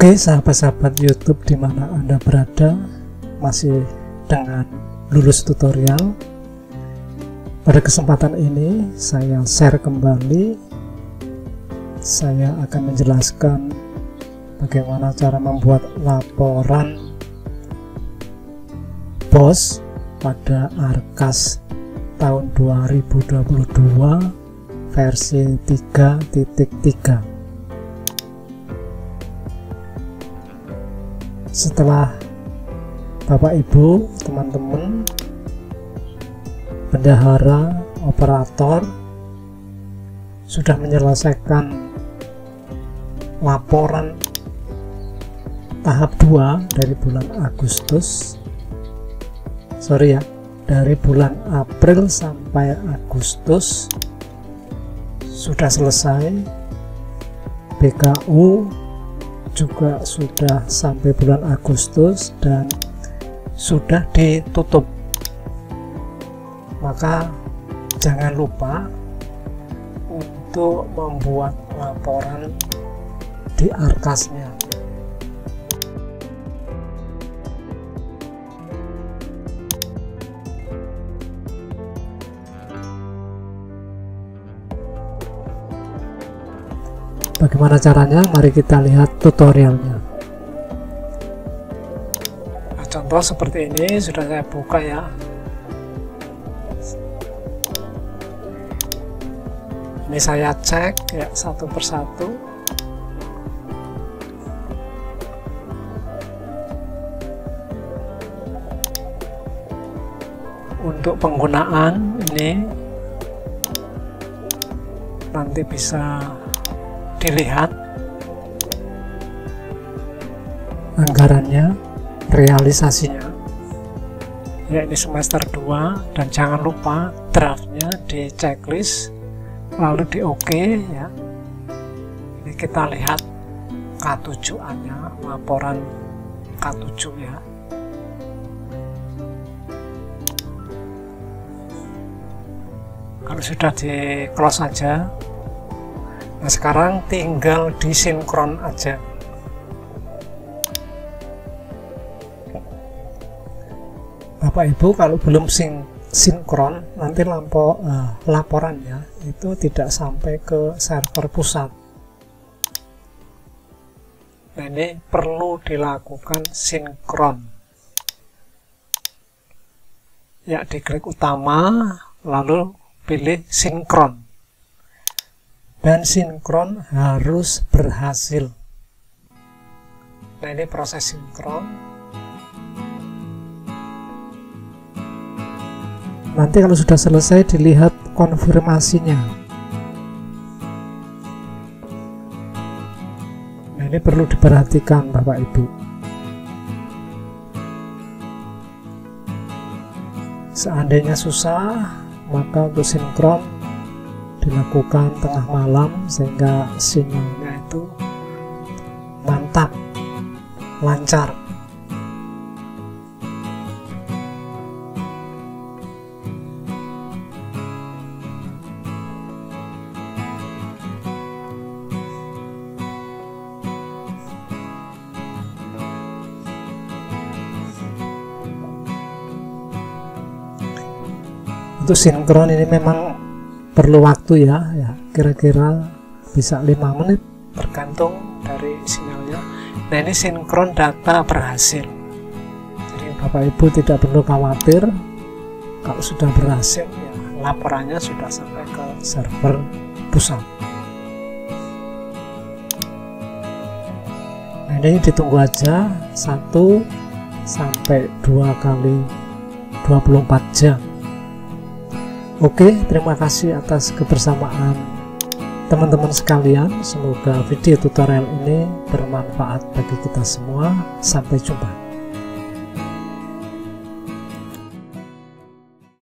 Oke, sahabat-sahabat YouTube di mana Anda berada, masih dengan Lulus Tutorial. Pada kesempatan ini saya share kembali, saya akan menjelaskan bagaimana cara membuat laporan BOS pada Arkas tahun 2022 versi 3.3. Setelah Bapak Ibu, teman-teman, bendahara, operator sudah menyelesaikan laporan tahap 2 dari bulan Agustus, dari bulan April sampai Agustus sudah selesai, BKU juga sudah sampai bulan Agustus dan sudah ditutup. Maka jangan lupa untuk membuat laporan di Arkasnya. Bagaimana caranya? Mari kita lihat tutorialnya. Nah, contoh seperti ini sudah saya buka ya. Ini saya cek ya satu persatu. Untuk penggunaan ini nanti bisa dilihat anggarannya, realisasinya ya, ini semester 2, dan jangan lupa draftnya di checklist lalu di OK ya. Ini kita lihat K7A-nya, laporan K7 ya. Kalau sudah di close aja. Nah, sekarang tinggal disinkron aja. Bapak Ibu, kalau belum sinkron, nanti laporannya itu tidak sampai ke server pusat. Nah, ini perlu dilakukan sinkron. Ya, diklik utama, lalu pilih sinkron. Dan sinkron harus berhasil. Nah, ini proses sinkron. Nanti kalau sudah selesai dilihat konfirmasinya. Nah, ini perlu diperhatikan Bapak Ibu. Seandainya susah, maka untuk sinkron dilakukan tengah malam sehingga sinyalnya itu mantap, lancar. Untuk sinkron ini memang perlu waktu ya, kira-kira bisa 5 menit tergantung dari sinyalnya. Nah, ini sinkron data berhasil. Jadi Bapak Ibu tidak perlu khawatir, kalau sudah berhasil ya laporannya sudah sampai ke server pusat. Nah, ini ditunggu aja 1 sampai 2 kali 24 jam. Oke, terima kasih atas kebersamaan teman-teman sekalian. Semoga video tutorial ini bermanfaat bagi kita semua. Sampai jumpa.